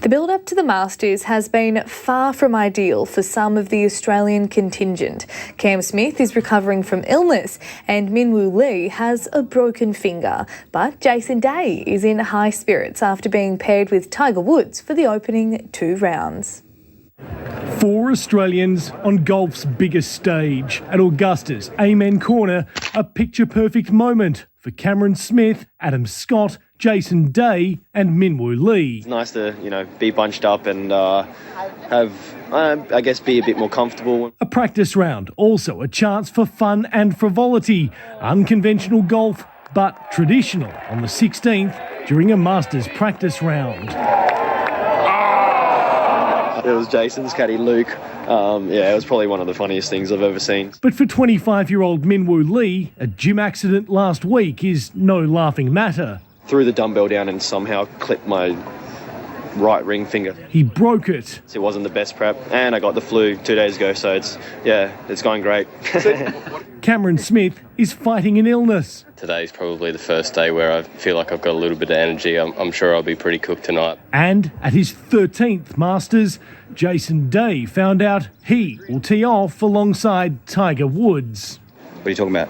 The build-up to the Masters has been far from ideal for some of the Australian contingent. Cam Smith is recovering from illness and Minwoo Lee has a broken finger. But Jason Day is in high spirits after being paired with Tiger Woods for the opening 2 rounds. 4 Australians on golf's biggest stage. At Augusta's Amen Corner, a picture-perfect moment for Cameron Smith, Adam Scott, Jason Day and Minwoo Lee. It's nice to, be bunched up and be a bit more comfortable. A practice round, also a chance for fun and frivolity. Unconventional golf, but traditional on the 16th during a Masters practice round. It was Jason's caddy, Luke. It was probably one of the funniest things I've ever seen. But for 25-year-old Minwoo Lee, a gym accident last week is no laughing matter. Threw the dumbbell down and somehow clipped my right ring finger. He broke it. It wasn't the best prep, and I got the flu 2 days ago, so it's going great. Cameron Smith is fighting an illness. Today's probably the first day where I feel like I've got a little bit of energy. I'm sure I'll be pretty cooked tonight. And at his 13th Masters, Jason Day found out he will tee off alongside Tiger Woods. What are you talking about?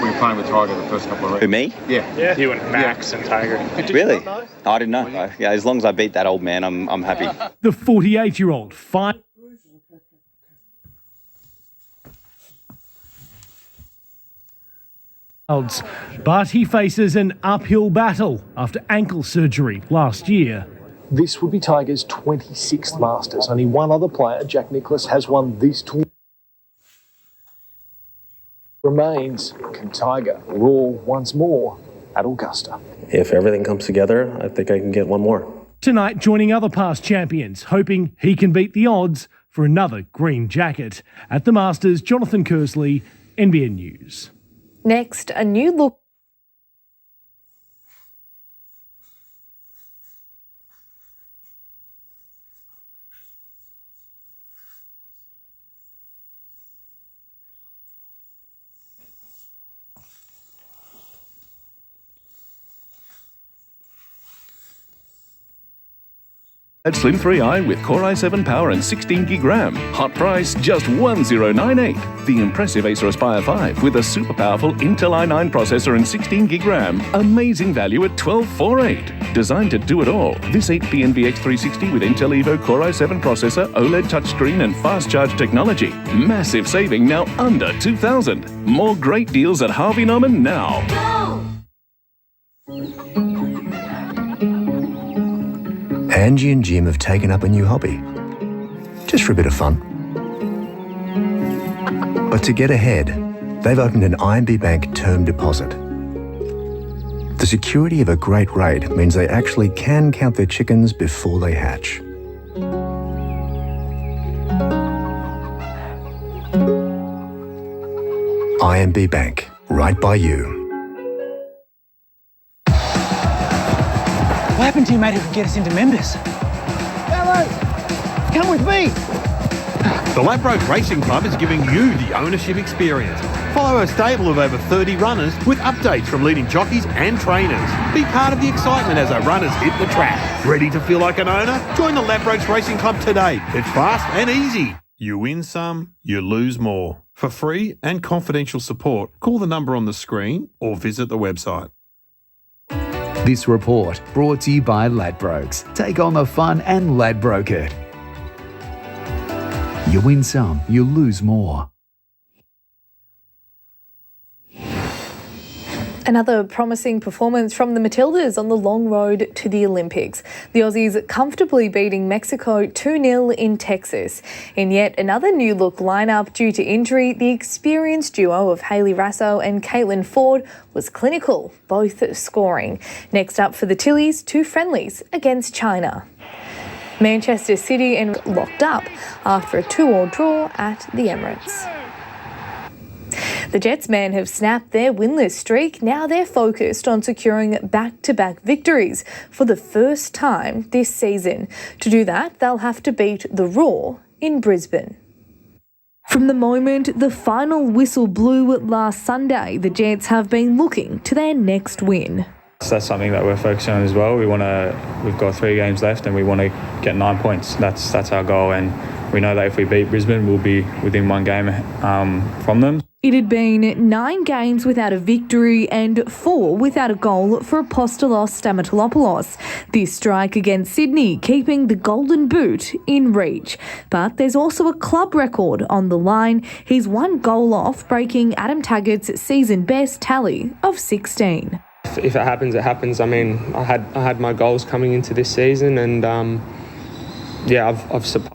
We were playing with Tiger the first couple of rounds. Who, me? Yeah. You and Max and Tiger. Really? I didn't know. Yeah, as long as I beat that old man, I'm happy. The 48-year-old fight. But he faces an uphill battle after ankle surgery last year. This would be Tiger's 26th Masters. Only one other player, Jack Nicklaus, has won this tournament. Remains, can Tiger roar once more at Augusta? If everything comes together, I think I can get one more. Tonight, joining other past champions, hoping he can beat the odds for another green jacket. At the Masters, Jonathan Kersley, NBN News. Next, a new look. At Slim 3i with Core i7 power and 16 gig RAM. Hot price just $1098. The impressive Acer Aspire 5 with a super powerful Intel i9 processor and 16 gig RAM. Amazing value at $1248. Designed to do it all. This 8P NVX 360 with Intel Evo Core i7 processor, OLED touchscreen and fast charge technology. Massive saving now under $2,000. More great deals at Harvey Norman now. Angie and Jim have taken up a new hobby, just for a bit of fun. But to get ahead, they've opened an IMB Bank term deposit. The security of a great rate means they actually can count their chickens before they hatch. IMB Bank, right by you. What happened to you, mate, who could get us into members? Gavin, come with me. The Ladbrokes Racing Club is giving you the ownership experience. Follow a stable of over 30 runners with updates from leading jockeys and trainers. Be part of the excitement as our runners hit the track. Ready to feel like an owner? Join the Ladbrokes Racing Club today. It's fast and easy. You win some, you lose more. For free and confidential support, call the number on the screen or visit the website. This report brought to you by Ladbrokes. Take on the fun and Ladbroke it. You win some, you lose more. Another promising performance from the Matildas on the long road to the Olympics. The Aussies comfortably beating Mexico 2-0 in Texas. In yet another new look lineup due to injury, the experienced duo of Hayley Raso and Caitlin Ford was clinical, both scoring. Next up for the Tillies, 2 friendlies against China. Manchester City and locked up after a 2-2 draw at the Emirates. The Jets men have snapped their winless streak. Now they're focused on securing back-to-back victories for the first time this season. To do that, they'll have to beat the Roar in Brisbane. From the moment the final whistle blew last Sunday, the Jets have been looking to their next win. So that's something that we're focusing on as well. We've got 3 games left and we want to get 9 points. That's our goal, and we know that if we beat Brisbane, we'll be within 1 game from them. It had been 9 games without a victory and 4 without a goal for Apostolos Stamatolopoulos. This strike against Sydney keeping the Golden Boot in reach. But there's also a club record on the line. He's 1 goal off breaking Adam Taggart's season best tally of 16. If it happens, it happens. I mean, I had my goals coming into this season, and I've surpassed.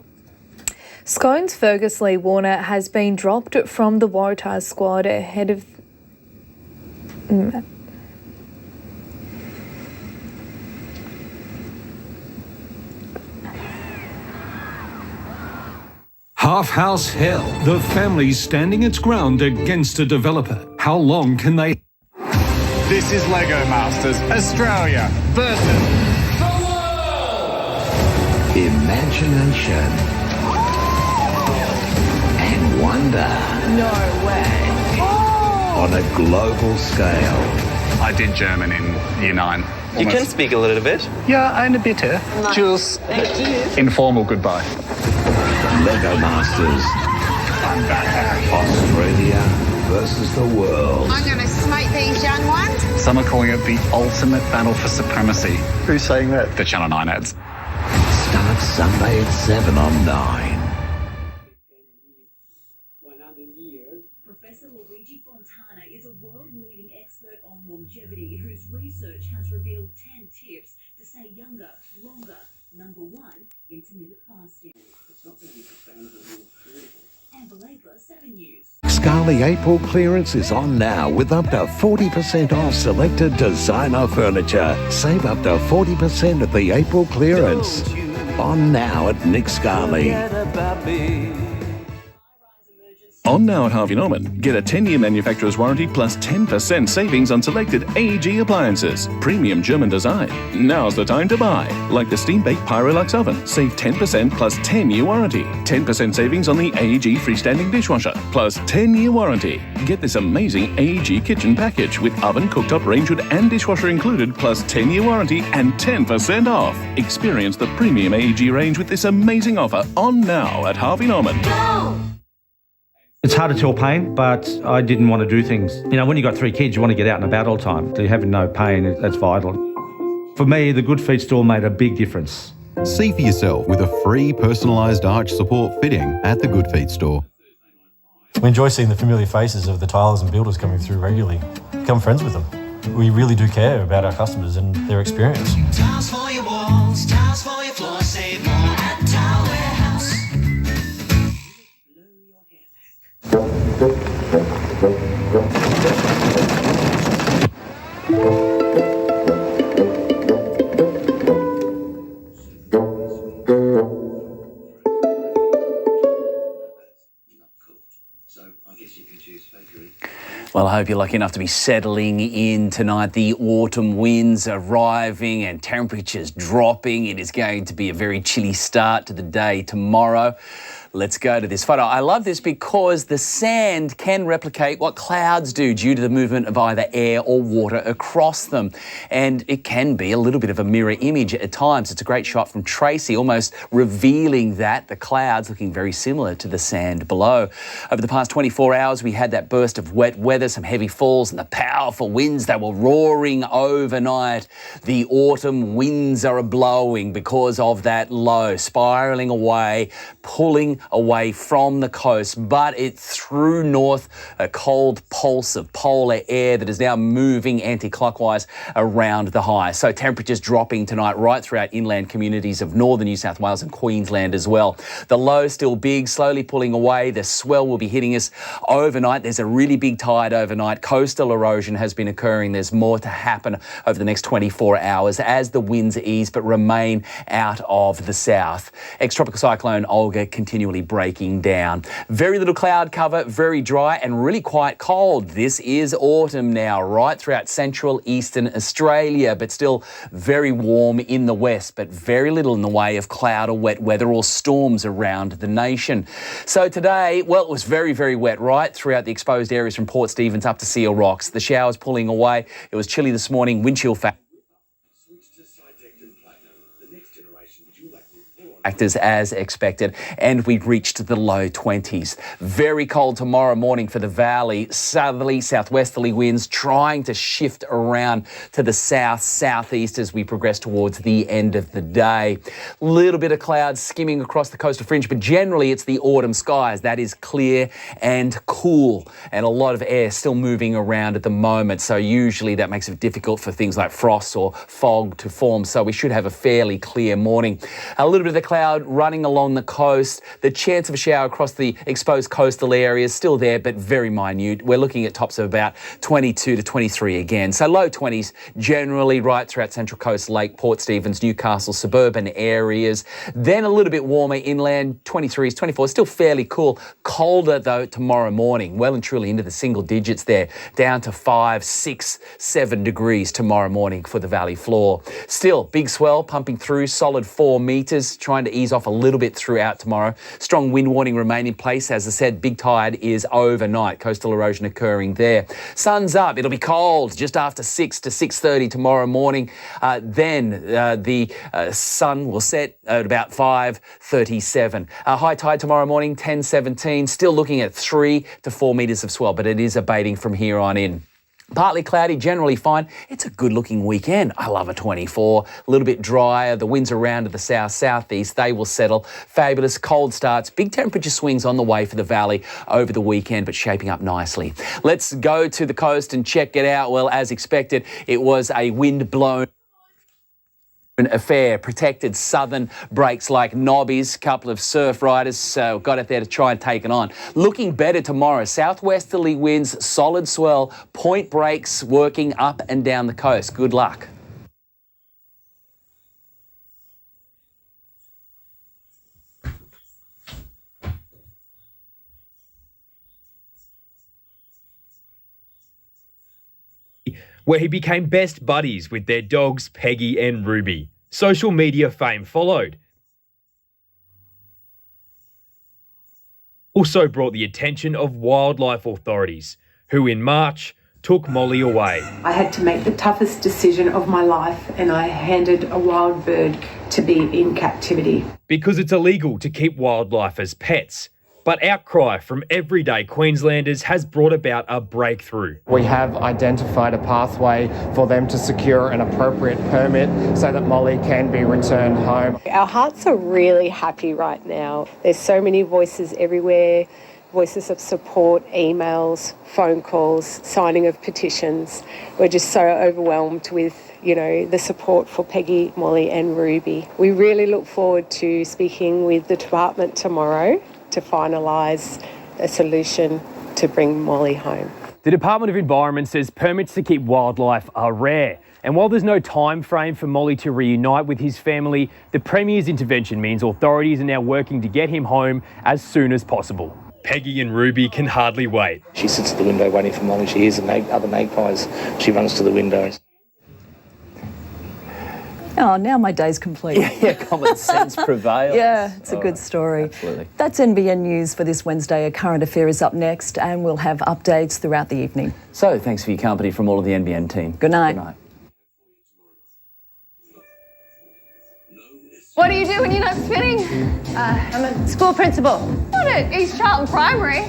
Scones Fergus Lee Warner has been dropped from the Waratahs squad ahead of... Half House Hell. The family's standing its ground against a developer. How long can they... This is Lego Masters Australia versus the world. Imagination and wonder. No way. On a global scale. I did German in Year 9. You can speak a little bit. Yeah, and a bit. Jules, informal goodbye. Lego Masters. I'm back. Australia versus the world. I'm going to smite these young ones. Some are calling it the ultimate battle for supremacy. Who's saying that? The Channel 9 ads. Starts Sunday at 7 on 9. Professor Luigi Fontana is a world-leading expert on longevity whose research has revealed 10 tips to stay younger, longer. Number 1, intermittent fasting. It's not going to be sustainable. Amber Labour, 7 News. Scarly April clearance is on now with up to 40% off selected designer furniture. Save up to 40% at the April clearance. On now at Nick Scarly. On now at Harvey Norman, get a 10-year manufacturer's warranty plus 10% savings on selected AEG appliances. Premium German design. Now's the time to buy. Like the Steam-Baked Pyrolux oven. Save 10% plus 10-year warranty. 10% savings on the AEG freestanding dishwasher. Plus 10-year warranty. Get this amazing AEG kitchen package with oven, cooktop, range hood and dishwasher included plus 10-year warranty and 10% off. Experience the premium AEG range with this amazing offer on now at Harvey Norman. Go! It's hard to tell pain, but I didn't want to do things. You know, when you've got 3 kids, you want to get out and about all the time. So having no pain, that's vital. For me, the Good Feet store made a big difference. See for yourself with a free personalised arch support fitting at the Good Feet store. We enjoy seeing the familiar faces of the tilers and builders coming through regularly. Become friends with them. We really do care about our customers and their experience. Tiles for your walls, tiles for your floor, save more at Tile Warehouse. Well, I hope you're lucky enough to be settling in tonight. The autumn winds arriving and temperatures dropping. It is going to be a very chilly start to the day tomorrow. Let's go to this photo. I love this because the sand can replicate what clouds do due to the movement of either air or water across them. And it can be a little bit of a mirror image at times. It's a great shot from Tracy, almost revealing that the clouds looking very similar to the sand below. Over the past 24 hours, we had that burst of wet weather, some heavy falls and the powerful winds that were roaring overnight. The autumn winds are blowing because of that low, spiralling away, pulling away from the coast, but it threw north a cold pulse of polar air that is now moving anti-clockwise around the high. So temperatures dropping tonight right throughout inland communities of northern New South Wales and Queensland as well. The low still big, slowly pulling away. The swell will be hitting us overnight. There's a really big tide overnight. Coastal erosion has been occurring. There's more to happen over the next 24 hours as the winds ease but remain out of the south. Ex-tropical cyclone Olga continuing gradually breaking down. Very little cloud cover, very dry and really quite cold. This is autumn now, right throughout central eastern Australia, but still very warm in the west, but very little in the way of cloud or wet weather or storms around the nation. So today, well, it was very, very wet right throughout the exposed areas from Port Stephens up to Seal Rocks. The showers pulling away. It was chilly this morning, wind chill factors as expected, and we reached the low 20s. Very cold tomorrow morning for the valley. Southerly, southwesterly winds trying to shift around to the south, southeast as we progress towards the end of the day. Little bit of clouds skimming across the coastal fringe, but generally it's the autumn skies. That is clear and cool, and a lot of air still moving around at the moment. So usually that makes it difficult for things like frost or fog to form. So we should have a fairly clear morning. A little bit of the cloud running along the coast. The chance of a shower across the exposed coastal areas still there, but very minute. We're looking at tops of about 22 to 23 again. So low 20s generally right throughout Central Coast, Lake, Port Stephens, Newcastle, suburban areas. Then a little bit warmer inland, 23s, 24s, still fairly cool. Colder though tomorrow morning, well and truly into the single digits there, down to 5, 6, 7 degrees tomorrow morning for the valley floor. Still big swell pumping through, solid 4 metres, trying to ease off a little bit throughout tomorrow. Strong wind warning remain in place. As I said, big tide is overnight. Coastal erosion occurring there. Sun's up. It'll be cold just after 6 to 6:30 tomorrow morning. Then the sun will set at about 5:37. High tide tomorrow morning, 10:17. Still looking at 3 to 4 metres of swell, but it is abating from here on in. Partly cloudy, generally fine. It's a good-looking weekend. I love a 24. A little bit drier. The winds around to the south, southeast. They will settle. Fabulous cold starts. Big temperature swings on the way for the valley over the weekend, but shaping up nicely. Let's go to the coast and check it out. Well, as expected, it was a wind-blown affair. Protected southern breaks like knobbies. Couple of surf riders got out there to try and take it on. Looking better tomorrow. Southwesterly winds, solid swell, point breaks working up and down the coast. Good luck. Where he became best buddies with their dogs Peggy and Ruby. Social media fame followed. Also brought the attention of wildlife authorities, who in March took Molly away. I had to make the toughest decision of my life, and I handed a wild bird to be in captivity. Because it's illegal to keep wildlife as pets. But outcry from everyday Queenslanders has brought about a breakthrough. We have identified a pathway for them to secure an appropriate permit so that Molly can be returned home. Our hearts are really happy right now. There's so many voices everywhere, voices of support, emails, phone calls, signing of petitions. We're just so overwhelmed with the support for Peggy, Molly and Ruby. We really look forward to speaking with the department tomorrow to finalise a solution to bring Molly home. The Department of Environment says permits to keep wildlife are rare. And while there's no time frame for Molly to reunite with his family, the Premier's intervention means authorities are now working to get him home as soon as possible. Peggy and Ruby can hardly wait. She sits at the window waiting for Molly. She hears the other magpies. She runs to the window. Oh, now my day's complete. Yeah, common sense prevails. Yeah, it's a good story. Absolutely. That's NBN News for this Wednesday. A current affair is up next, and we'll have updates throughout the evening. So, thanks for your company from all of the NBN team. Good night. Good night. What do you do when you're not spinning? I'm a school principal. What at East Charlton Primary?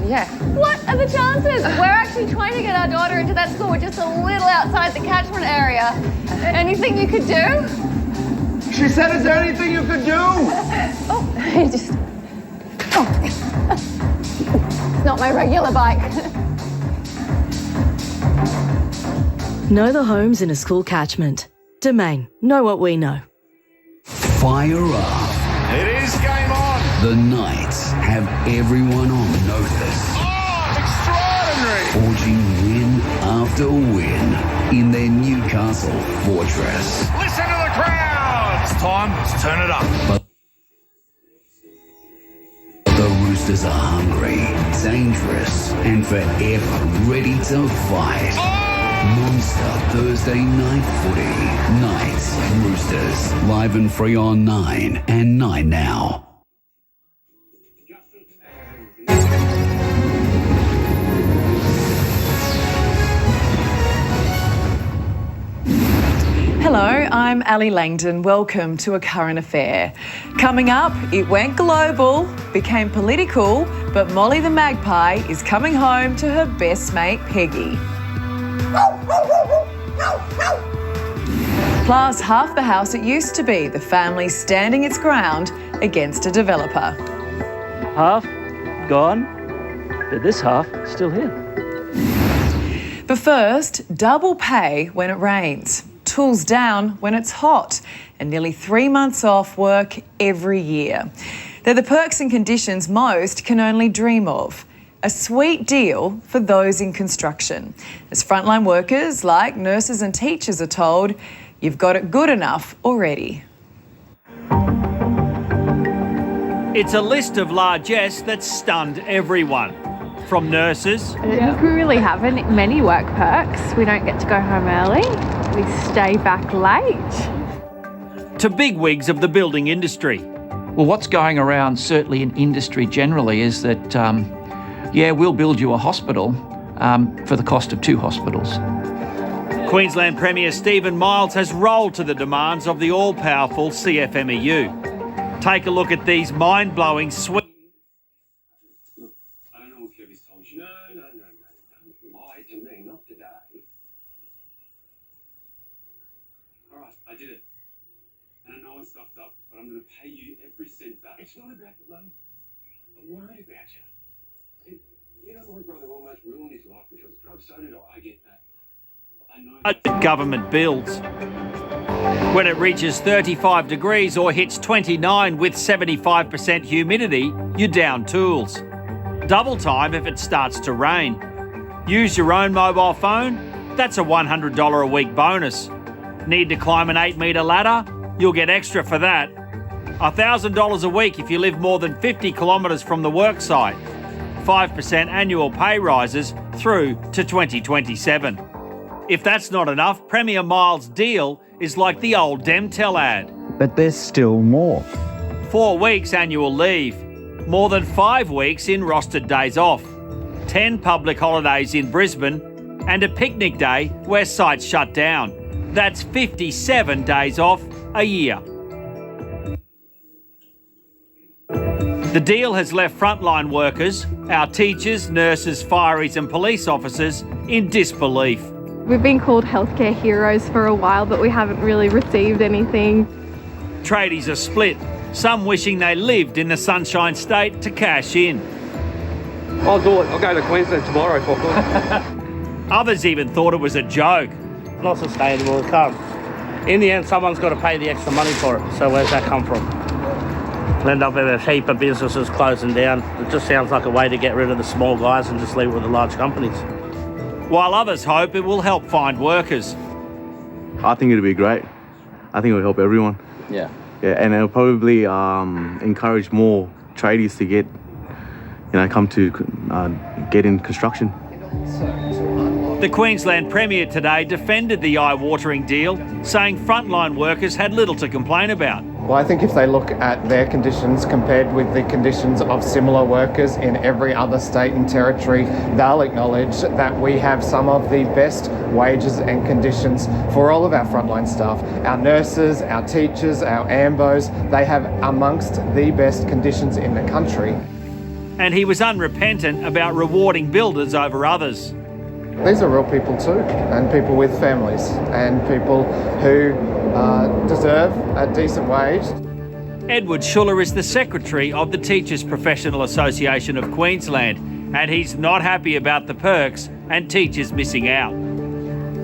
Yeah. What are the chances? We're actually trying to get our daughter into that school. We're just a little outside the catchment area. Anything you could do? She said, is there anything you could do? It's not my regular bike. Know the homes in a school catchment. Domain. Know what we know. Fire up. It is game on. The Knights have everyone on notice. Oh, extraordinary. Forging win after win in their Newcastle fortress. Listen to the crowd. It's time to turn it up. Roosters are hungry, dangerous, and forever ready to fight. Non-stop Thursday night footy. Knights Roosters. Live and free on 9 and 9 Now. Hello, I'm Ali Langdon. Welcome to A Current Affair. Coming up, it went global, became political, but Molly the Magpie is coming home to her best mate, Peggy. Plus, half the house it used to be, the family standing its ground against a developer. Half gone, but this half still here. But first, double pay when it rains, tools down when it's hot, and nearly 3 months off work every year. They're the perks and conditions most can only dream of. A sweet deal for those in construction. As frontline workers like nurses and teachers are told, you've got it good enough already. It's a list of largesse that's stunned everyone. From nurses. I don't think we really have many work perks. We don't get to go home early. We stay back late. To bigwigs of the building industry. Well, what's going around, certainly in industry generally, is that, we'll build you a hospital for the cost of 2 hospitals. Queensland Premier Stephen Miles has rolled to the demands of the all-powerful CFMEU. Take a look at these mind-blowing sweet... I don't know if Kevin's told you. No. Don't lie to me, not today. All right, I did it. And I know I stuffed up, but I'm going to pay you every cent back. It's not about the money. I'm worried about you. You know, my brother almost ruined his life because of drugs. So did I. I get that. Government builds. When it reaches 35 degrees or hits 29 with 75% humidity, you're down tools. Double time if it starts to rain. Use your own mobile phone? That's a $100 a week bonus. Need to climb an 8-metre ladder? You'll get extra for that. $1,000 a week if you live more than 50 kilometres from the worksite. 5% annual pay rises through to 2027. If that's not enough, Premier Miles' deal is like the old Demtel ad. But there's still more. 4 weeks annual leave. More than 5 weeks in rostered days off. 10 public holidays in Brisbane and a picnic day where sites shut down. That's 57 days off a year. The deal has left frontline workers, our teachers, nurses, fireys and police officers in disbelief. We've been called healthcare heroes for a while, but we haven't really received anything. Tradies are split, some wishing they lived in the Sunshine State to cash in. I'll do it. I'll go to Queensland tomorrow for good. Others even thought it was a joke. Not sustainable. It can't. In the end, someone's got to pay the extra money for it. So where's that come from? We'll end up with a heap of businesses closing down. It just sounds like a way to get rid of the small guys and just leave it with the large companies. While others hope it will help find workers. I think it'll be great. I think it'll help everyone. Yeah, and it'll probably encourage more tradies to get, come to get in construction. The Queensland Premier today defended the eye-watering deal, saying frontline workers had little to complain about. Well, I think if they look at their conditions compared with the conditions of similar workers in every other state and territory, they'll acknowledge that we have some of the best wages and conditions for all of our frontline staff. Our nurses, our teachers, our AMBOs, they have amongst the best conditions in the country. And he was unrepentant about rewarding builders over others. These are real people too, and people with families, and people who deserve a decent wage. Edward Schuller is the Secretary of the Teachers Professional Association of Queensland, and he's not happy about the perks and teachers missing out.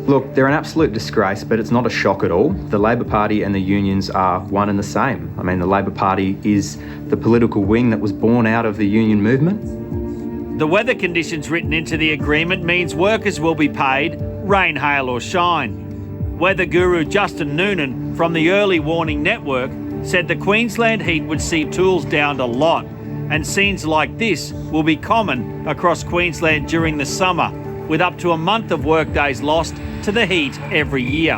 Look, they're an absolute disgrace, but it's not a shock at all. The Labor Party and the unions are one and the same. I mean, the Labor Party is the political wing that was born out of the union movement. The weather conditions written into the agreement means workers will be paid rain, hail or shine. Weather guru Justin Noonan from the Early Warning Network said the Queensland heat would see tools downed a lot. and scenes like this will be common across Queensland during the summer, with up to a month of workdays lost to the heat every year.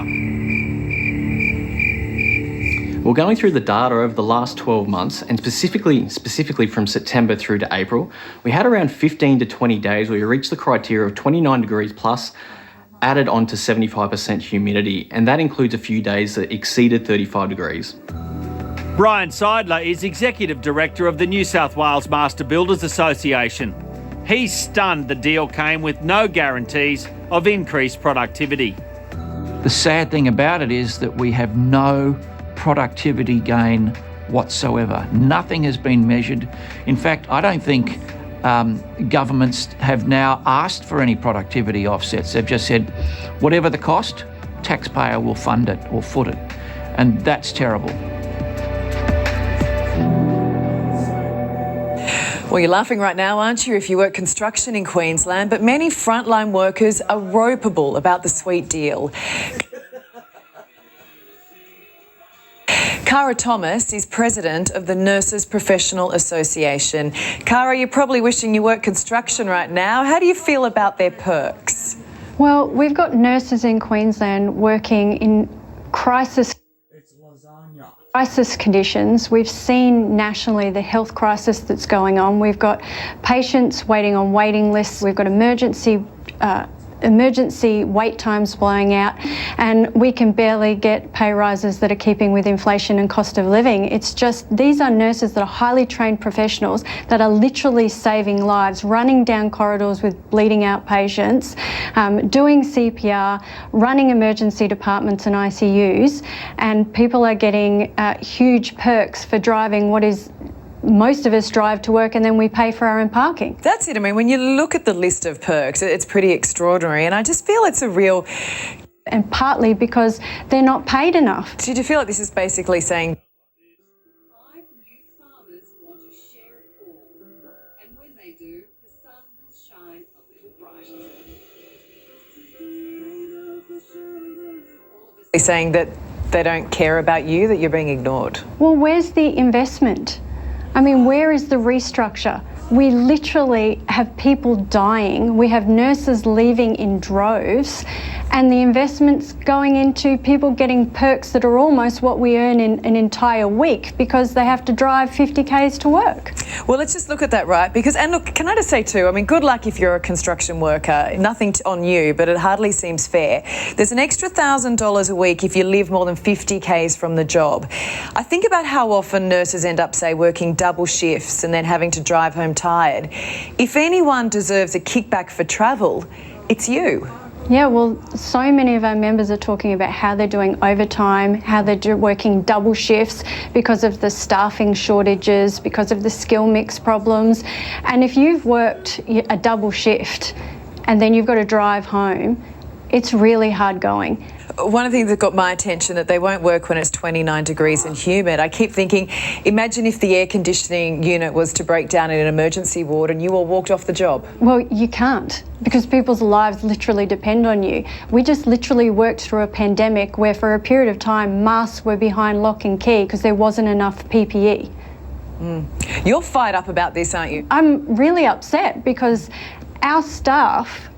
Well, going through the data over the last 12 months, and specifically from September through to April, we had around 15 to 20 days where we reached the criteria of 29 degrees plus, added on to 75% humidity, and that includes a few days that exceeded 35 degrees. Brian Seidler is Executive Director of the New South Wales Master Builders Association. He's stunned the deal came with no guarantees of increased productivity. The sad thing about it is that we have no productivity gain whatsoever. Nothing has been measured. In fact, I don't think governments have now asked for any productivity offsets. They've just said, whatever the cost, taxpayer will fund it or foot it. And that's terrible. Well, you're laughing right now, aren't you, if you work construction in Queensland? But many frontline workers are ropeable about the sweet deal. Cara Thomas is president of the Nurses Professional Association. Cara, you're probably wishing you worked construction right now. How do you feel about their perks? Well, we've got nurses in Queensland working in crisis conditions. We've seen nationally the health crisis that's going on. We've got patients waiting on waiting lists. We've got emergency wait times blowing out, and we can barely get pay rises that are keeping with inflation and cost of living. It's just, these are nurses that are highly trained professionals that are literally saving lives, running down corridors with bleeding out patients, doing CPR, running emergency departments and ICUs, and people are getting huge perks for driving what is most of us drive to work and then we pay for our own parking. That's it. I mean, when you look at the list of perks, it's pretty extraordinary, and I just feel it's a real... And partly because they're not paid enough. Did you feel like this is basically saying... 5 new farmers want to share it all, and when they do, the sun will shine a little brighter. Saying that they don't care about you, that you're being ignored. Well, where's the investment? I mean, where is the restructure? We literally have people dying. We have nurses leaving in droves, and the investments going into people getting perks that are almost what we earn in an entire week because they have to drive 50 k's to work. Well, let's just look at that, right? Because, and look, can I just say too, I mean, good luck if you're a construction worker. Nothing on you, but it hardly seems fair. There's an extra $1,000 a week if you live more than 50 k's from the job. I think about how often nurses end up, say, working double shifts and then having to drive home tired. If anyone deserves a kickback for travel, it's you. Yeah, well, so many of our members are talking about how they're doing overtime, how they're working double shifts because of the staffing shortages, because of the skill mix problems. And if you've worked a double shift and then you've got to drive home, it's really hard going. One of the things that got my attention, that they won't work when it's 29 degrees and humid. I keep thinking, imagine if the air conditioning unit was to break down in an emergency ward and you all walked off the job. Well, you can't, because people's lives literally depend on you. We just literally worked through a pandemic where for a period of time masks were behind lock and key because there wasn't enough PPE. You're fired up about this, aren't you? I'm really upset because our staff,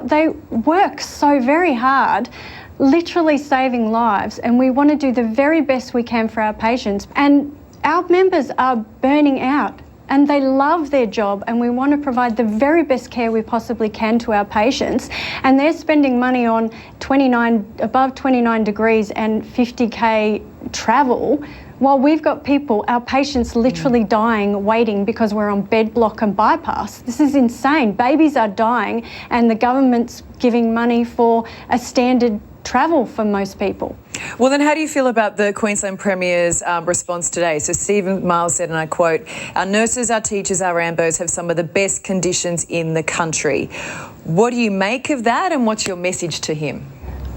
they work so very hard, literally saving lives, and we want to do the very best we can for our patients. And our members are burning out and they love their job, and we want to provide the very best care we possibly can to our patients. And they're spending money on above 29 degrees and 50k travel, while we've got people, our patients literally dying, waiting because we're on bed block and bypass. This is insane. Babies are dying and the government's giving money for a standard travel for most people. Well, then how do you feel about the Queensland Premier's response today? So Stephen Miles said, and I quote, "Our nurses, our teachers, our ambos have some of the best conditions in the country." What do you make of that, and what's your message to him?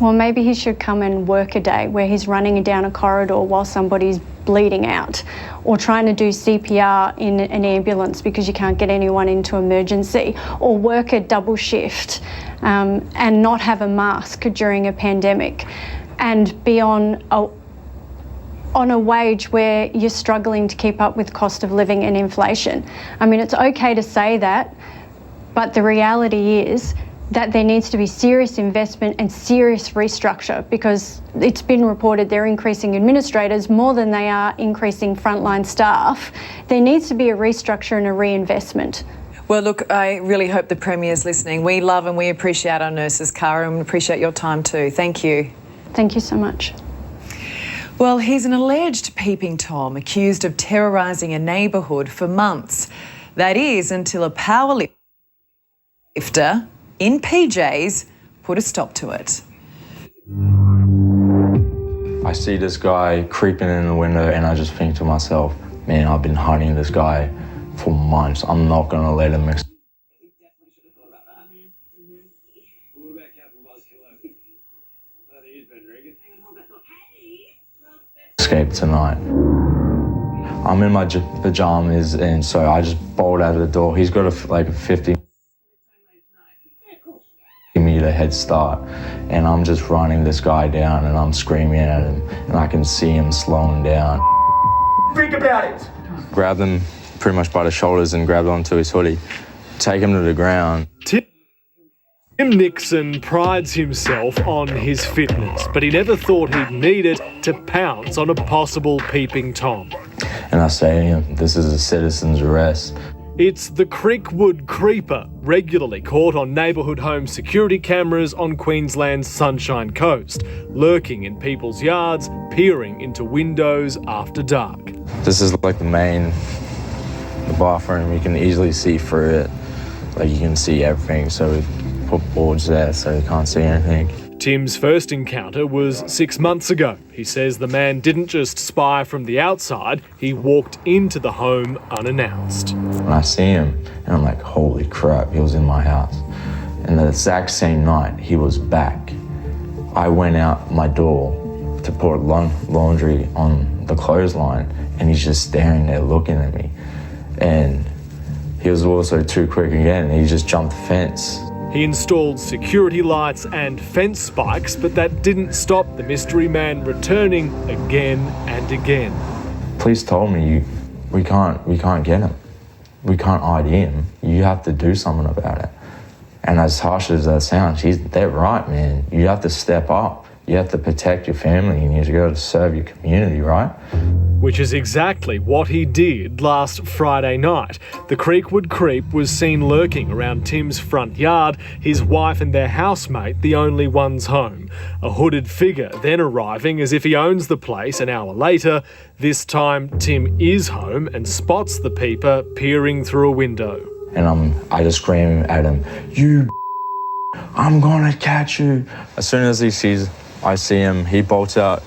Well, maybe he should come and work a day where he's running down a corridor while somebody's bleeding out, or trying to do CPR in an ambulance because you can't get anyone into emergency, or work a double shift and not have a mask during a pandemic, and be on on a wage where you're struggling to keep up with cost of living and inflation. I mean, it's okay to say that, but the reality is that there needs to be serious investment and serious restructure, because it's been reported they're increasing administrators more than they are increasing frontline staff. There needs to be a restructure and a reinvestment. Well, look, I really hope the Premier's listening. We love and we appreciate our nurses, Cara, and we appreciate your time too. Thank you. Thank you so much. Well, he's an alleged peeping Tom accused of terrorising a neighbourhood for months. That is, until a power lifter in PJs put a stop to it. I see this guy creeping in the window and I just think to myself, man, I've been hunting this guy for months. I'm not going to let him escape tonight. I'm in my pajamas and so I just bolt out of the door. He's got a 50-metre head start and I'm just running this guy down and I'm screaming at him and I can see him slowing down. Think about it. Grabbed him pretty much by the shoulders and grabbed onto his hoodie, take him to the ground. Tim Nixon prides himself on his fitness, but he never thought he'd need it to pounce on a possible peeping Tom. And I say to him, this is a citizen's arrest. It's the Creekwood Creeper, regularly caught on neighbourhood home security cameras on Queensland's Sunshine Coast, lurking in people's yards, peering into windows after dark. This is like the bathroom, you can easily see through it. Like you can see everything, so we put boards there so you can't see anything. Tim's first encounter was 6 months ago. He says the man didn't just spy from the outside, he walked into the home unannounced. When I see him, and I'm like, holy crap, he was in my house. And the exact same night, he was back. I went out my door to put laundry on the clothesline, and he's just staring there looking at me. And he was also too quick again, he just jumped the fence. He installed security lights and fence spikes, but that didn't stop the mystery man returning again and again. Police told me, we can't get him. We can't ID him. You have to do something about it. And as harsh as that sounds, they're right, man. You have to step up. You have to protect your family and you have to go to serve your community, right? Which is exactly what he did last Friday night. The Creekwood Creep was seen lurking around Tim's front yard, his wife and their housemate the only ones home. A hooded figure then arriving as if he owns the place an hour later. This time, Tim is home and spots the peeper peering through a window. And I just scream at him, I'm gonna catch you. As soon as I see him, he bolts out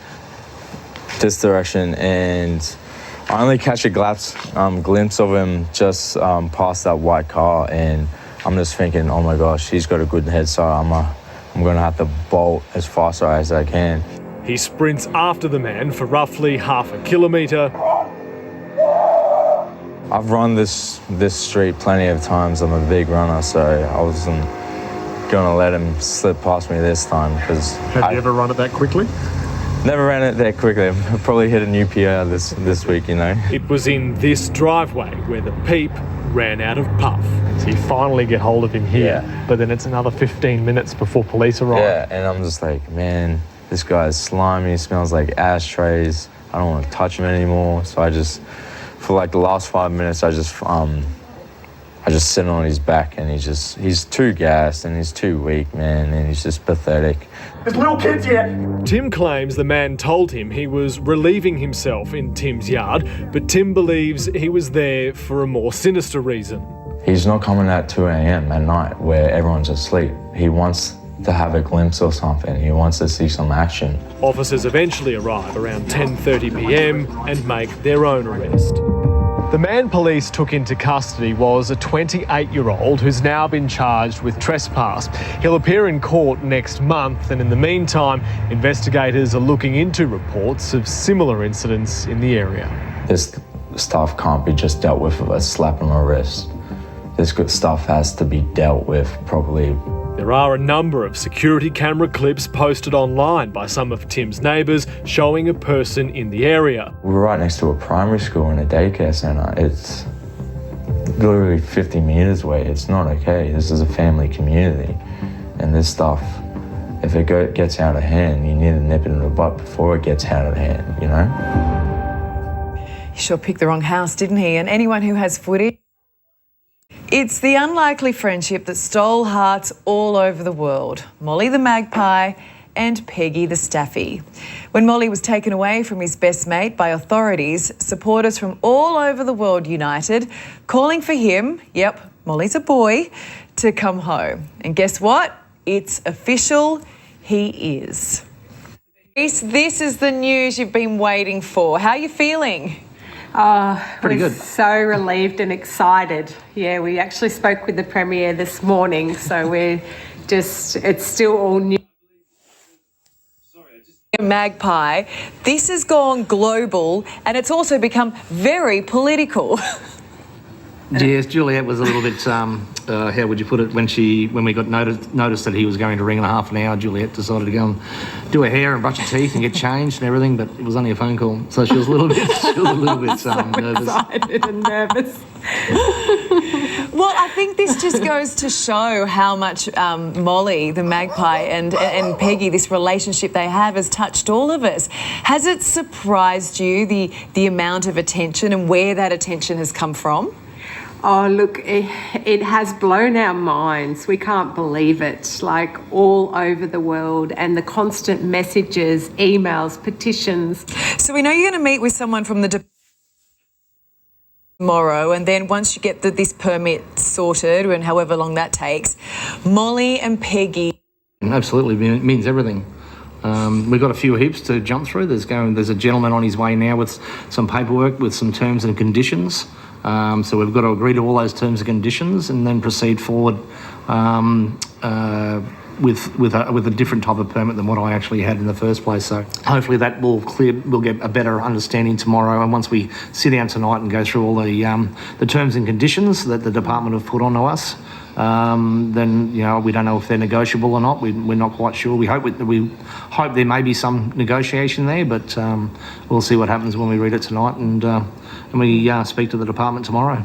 this direction and I only catch a glimpse of him just past that white car and I'm just thinking, oh my gosh, he's got a good head start. I'm gonna have to bolt as fast as I can. He sprints after the man for roughly half a kilometre. I've run this street plenty of times. I'm a big runner, so I wasn't gonna let him slip past me this time because. Have you ever run it that quickly? Never ran it that quickly. I've probably hit a new PR this week, you know. It was in this driveway where the peep ran out of puff. So you finally get hold of him here, but then it's another 15 minutes before police arrive. Yeah, and I'm just like, man, this guy is slimy, smells like ashtrays. I don't want to touch him anymore. So I just, for like the last 5 minutes, I just sit on his back and he's too gassed and he's too weak, man, and he's just pathetic. There's little kids here. Tim claims the man told him he was relieving himself in Tim's yard, but Tim believes he was there for a more sinister reason. He's not coming at 2 a.m. at night where everyone's asleep. He wants to have a glimpse or something. He wants to see some action. Officers eventually arrive around 10:30 p.m. and make their own arrest. The man police took into custody was a 28-year-old who's now been charged with trespass. He'll appear in court next month, and in the meantime, investigators are looking into reports of similar incidents in the area. This stuff can't be just dealt with a slap on the wrist. This good stuff has to be dealt with properly There are a number of security camera clips posted online by some of Tim's neighbours showing a person in the area. We're right next to a primary school and a daycare centre. It's literally 50 metres away. It's not okay. This is a family community. And this stuff, if it gets out of hand, you need to nip it in the butt before it gets out of hand, you know? He sure picked the wrong house, didn't he? And anyone who has footage. It's the unlikely friendship that stole hearts all over the world. Molly the magpie and Peggy the staffy. When Molly was taken away from his best mate by authorities, supporters from all over the world united, calling for him, yep, Molly's a boy, to come home. And guess what? It's official, he is. Reece, this is the news you've been waiting for. How are you feeling? Pretty good. So relieved and excited. Yeah, we actually spoke with the Premier this morning, so it's still all new. Magpie, this has gone global and it's also become very political. Yes, Juliet was a little bit, how would you put it, when we got noticed that he was going to ring in a half an hour, Juliet decided to go and do her hair and brush her teeth and get changed and everything, but it was only a phone call, so she was a little bit, nervous. Excited and nervous. Well, I think this just goes to show how much Molly, the magpie, and Peggy, this relationship they have, has touched all of us. Has it surprised you, the amount of attention and where that attention has come from? Oh, look, it has blown our minds. We can't believe it, like all over the world, and the constant messages, emails, petitions. So we know you're going to meet with someone from the tomorrow, and then once you get this permit sorted, and however long that takes, Molly and Peggy. Absolutely, means everything. We've got a few hoops to jump through. There's a gentleman on his way now with some paperwork with some terms and conditions. So we've got to agree to all those terms and conditions and then proceed forward with a different type of permit than what I actually had in the first place. So hopefully that will clear. We'll get a better understanding tomorrow. And once we sit down tonight and go through all the terms and conditions that the department have put onto us, then we don't know if they're negotiable or not. We're not quite sure. We hope there may be some negotiation there, but we'll see what happens when we read it tonight and we speak to the department tomorrow.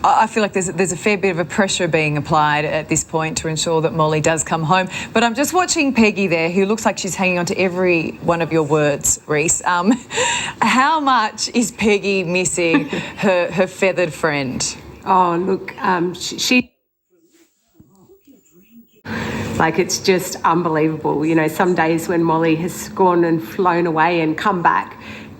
I feel like there's a fair bit of a pressure being applied at this point to ensure that Molly does come home. But I'm just watching Peggy there, who looks like she's hanging on to every one of your words, Reece. How much is Peggy missing her feathered friend? Oh, look, she... Like, it's just unbelievable. Some days when Molly has gone and flown away and come back,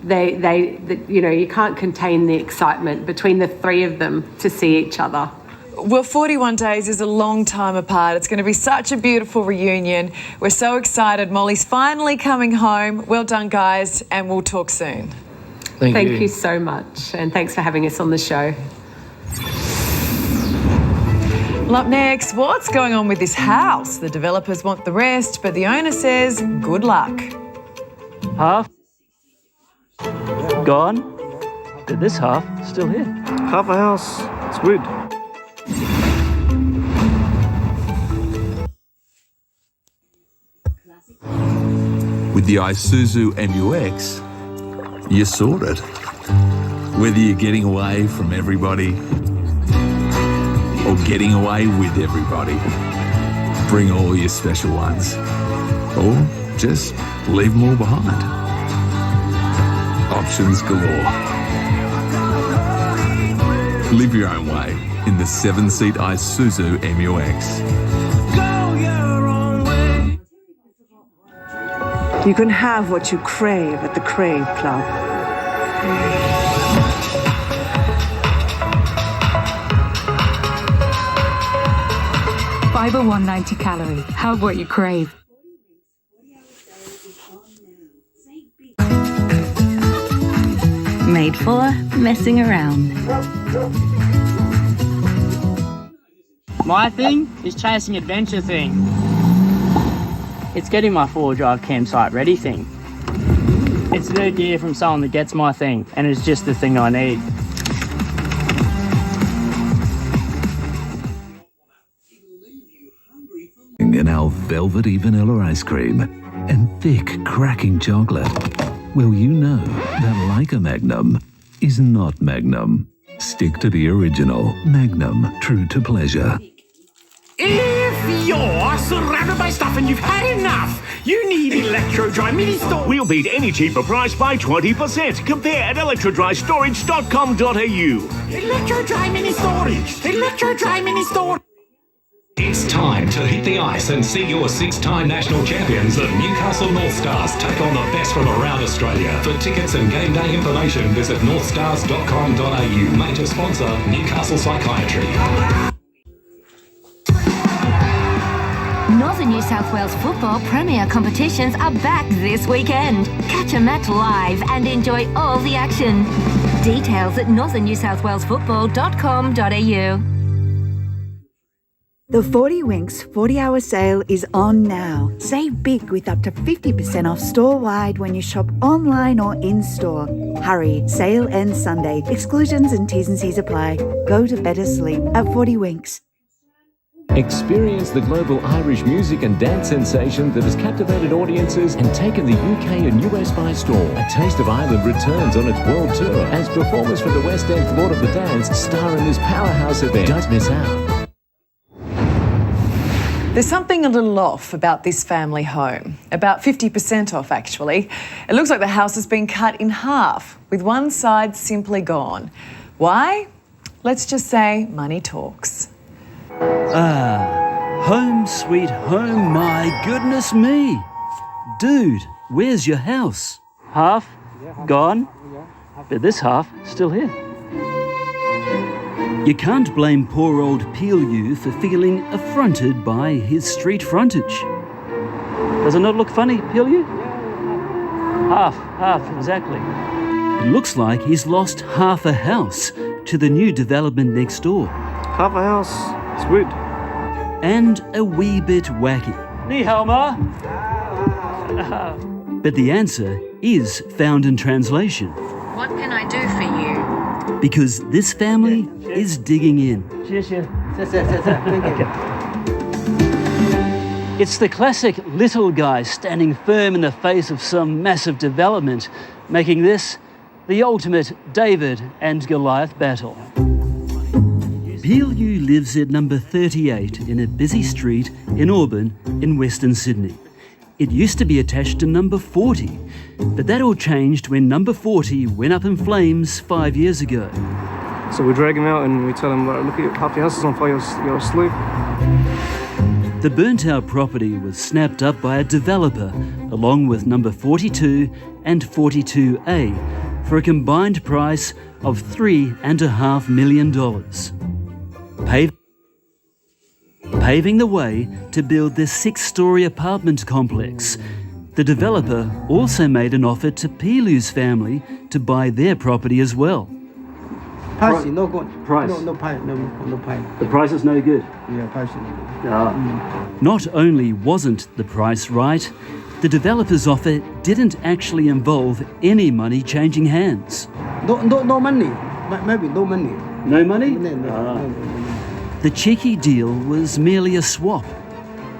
you can't contain the excitement between the three of them to see each other. Well, 41 days is a long time apart. It's going to be such a beautiful reunion. We're so excited. Molly's finally coming home. Well done, guys, and we'll talk soon. Thank you so much, and thanks for having us on the show. Well, up next, what's going on with this house? The developers want the rest, but the owner says good luck. Half gone, but this half still here. Half a house, it's good. With the Isuzu MUX, you're sorted. Whether you're getting away from everybody or getting away with everybody, bring all your special ones. Or just leave them all behind. Options galore. Live your own way in the 7-seat Isuzu MUX. You can have what you crave at the Crave Club. Fiber 190 calorie. Have what you crave. Made for messing around. My thing is chasing adventure thing. It's getting my 4-drive campsite ready thing. It's new gear from someone that gets my thing, and it's just the thing I need. our velvety vanilla ice cream and thick, cracking chocolate, well, you know that like a Magnum is not Magnum. Stick to the original. Magnum, true to pleasure. If you're surrounded by stuff and you've had enough, you need Electro-Dry Mini Storage. We'll beat any cheaper price by 20%. Compare at electrodrystorage.com.au. Electro-Dry Mini Storage. Electro-Dry Mini Storage. It's time to hit the ice and see your 6-time national champions, the Newcastle North Stars, take on the best from around Australia. For tickets and game day information, visit northstars.com.au. Major sponsor, Newcastle Psychiatry. Northern New South Wales football premier competitions are back this weekend. Catch a match live and enjoy all the action. Details at northernNewSouthWalesFootball.com.au. The 40 Winks 40-hour sale is on now. Save big with up to 50% off store-wide when you shop online or in-store. Hurry, sale ends Sunday. Exclusions and T's and C's apply. Go to better sleep at 40 Winks. Experience the global Irish music and dance sensation that has captivated audiences and taken the UK and US by storm. A Taste of Ireland returns on its world tour as performers from the West End's Lord of the Dance star in this powerhouse event. Don't miss out. There's something a little off about this family home. About 50% off, actually. It looks like the house has been cut in half, with one side simply gone. Why? Let's just say money talks. Home sweet home, my goodness me. Dude, where's your house? Half gone, but this half still here. You can't blame poor old Peel for feeling affronted by his street frontage. Does it not look funny, Peel? Half, exactly. It looks like he's lost half a house to the new development next door. Half a house, it's good. And a wee bit wacky. Ni hao ma. But the answer is found in translation. What can I do for you? Because this family is digging in. It's the classic little guy standing firm in the face of some massive development, making this the ultimate David and Goliath battle. Peel lives at number 38 in a busy street in Auburn in Western Sydney. It used to be attached to number 40, but that all changed when number 40 went up in flames 5 years ago. So we drag him out and we tell him, look, half your house is on fire, you're asleep. The burnt-out property was snapped up by a developer along with number 42 and 42A for a combined price of $3.5 million. Paving the way to build this 6-storey apartment complex. The developer also made an offer to Peelu's family to buy their property as well. Price is no good. Price? No price. The price is no good? Yeah, price is no good. Not only wasn't the price right, the developer's offer didn't actually involve any money changing hands. No money. Maybe no money. No money? No. The cheeky deal was merely a swap.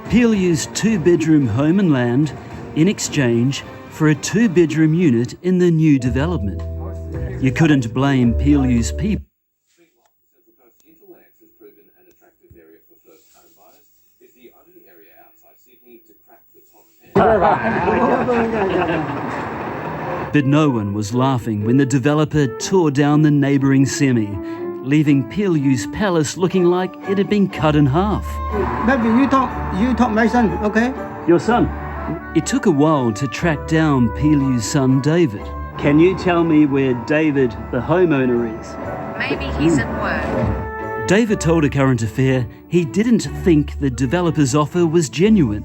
Peel used 2-bedroom home and land in exchange for a 2-bedroom unit in the new development. You couldn't blame Peel's people. But no one was laughing when the developer tore down the neighbouring semi, leaving Peel's palace looking like it had been cut in half. Maybe you talk my son, okay? Your son? It took a while to track down Peel's son David. Can you tell me where David, the homeowner, is? Maybe he's at work. David told A Current Affair he didn't think the developer's offer was genuine.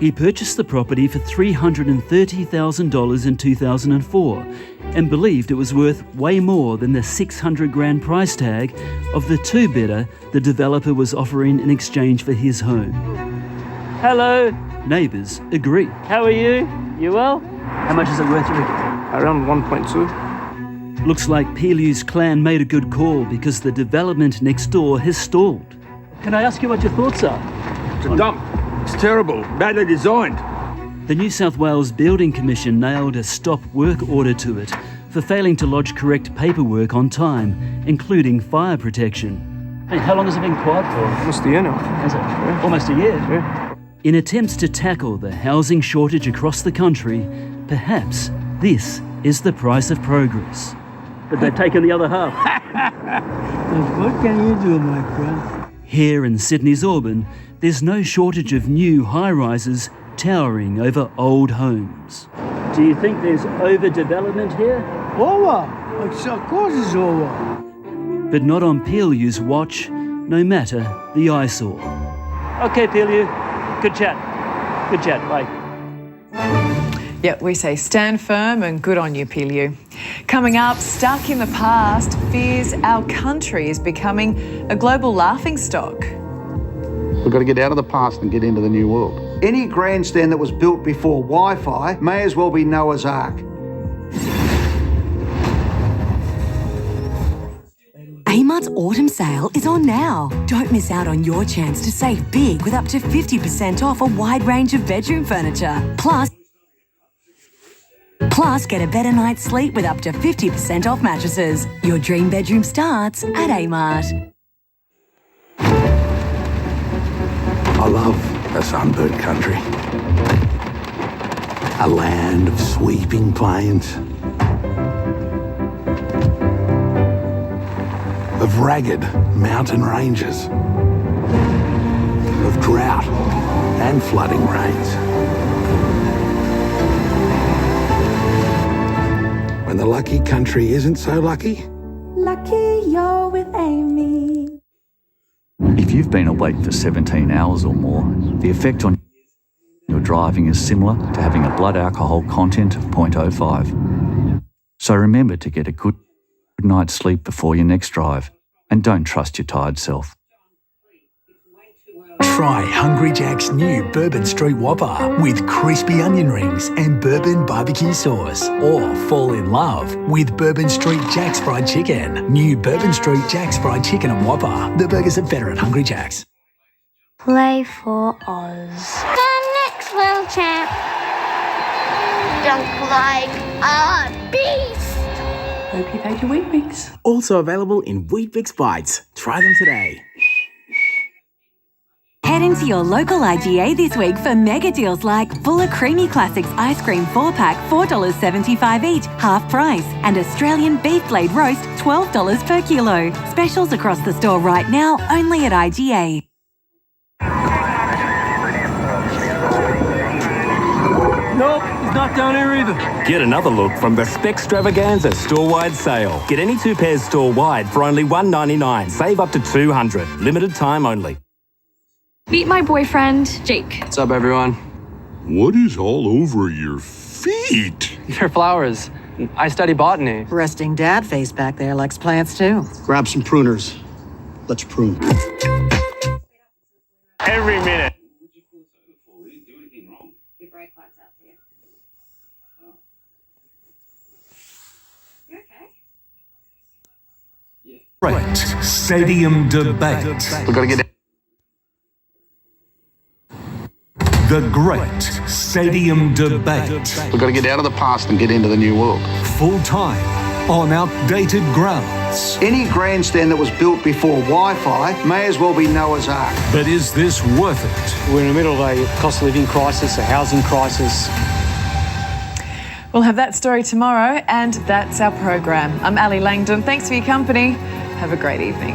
He purchased the property for $330,000 in 2004 and believed it was worth way more than the $600,000 price tag of the 2-bedder the developer was offering in exchange for his home. Hello. Neighbours agree. How are you? You well? How much is it worth, you reckon? Around 1.2. Looks like Peel's clan made a good call because the development next door has stalled. Can I ask you what your thoughts are? It's dumb. It's terrible, badly designed. The New South Wales Building Commission nailed a stop work order to it for failing to lodge correct paperwork on time, including fire protection. Hey, how long has it been quiet for? Almost a year now. Has it? Yeah. Almost a year? Yeah. In attempts to tackle the housing shortage across the country, perhaps this is the price of progress. But they've taken the other half. What can you do, my friend? Here in Sydney's Auburn, there's no shortage of new high-rises towering over old homes. Do you think there's overdevelopment here? Over? Of course it's over. But not on PLU's watch, no matter the eyesore. Okay, PLU. Good chat. Good chat. Bye. Yeah, we say stand firm and good on you, PLU. Coming up, stuck in the past, fears our country is becoming a global laughingstock. We've got to get out of the past and get into the new world. Any grandstand that was built before Wi-Fi may as well be Noah's Ark. Amart's autumn sale is on now. Don't miss out on your chance to save big with up to 50% off a wide range of bedroom furniture. Plus, get a better night's sleep with up to 50% off mattresses. Your dream bedroom starts at Amart. I love a sunburnt country. A land of sweeping plains, of ragged mountain ranges, of drought and flooding rains. When the lucky country isn't so lucky, Lucky you're with Amy. If you've been awake for 17 hours or more, the effect on your driving is similar to having a blood alcohol content of 0.05. So remember to get a good night's sleep before your next drive, and don't trust your tired self. Try Hungry Jack's new Bourbon Street Whopper with crispy onion rings and bourbon barbecue sauce. Or fall in love with Bourbon Street Jack's Fried Chicken. New Bourbon Street Jack's Fried Chicken and Whopper. The burgers are better at Hungry Jack's. Play for Oz. The next world champ. Dunk like a beast. Hope you've had your Wheat Bix. Also available in Wheat Bix Bites. Try them today. Head into your local IGA this week for mega deals like Fuller Creamy Classics Ice Cream 4-pack, $4.75 each, half price. And Australian Beef Blade Roast, $12 per kilo. Specials across the store right now, only at IGA. Nope, he's not down here either. Get another look from the Spextravaganza store-wide sale. Get any two pairs store-wide for only $1.99. Save up to $200. Limited time only. Meet my boyfriend, Jake. What's up, everyone? What is all over your feet? They're flowers. I study botany. Resting dad face back there likes plants too. Grab some pruners. Let's prune. Every minute. Great Stadium Debate. We've got to get The Great Stadium Debate. We've got to get out of the past and get into the new world. Full time on outdated grounds. Any grandstand that was built before Wi-Fi may as well be Noah's Ark. But is this worth it? We're in the middle of a cost of living crisis, a housing crisis. We'll have that story tomorrow, and that's our program. I'm Ali Langdon. Thanks for your company. Have a great evening.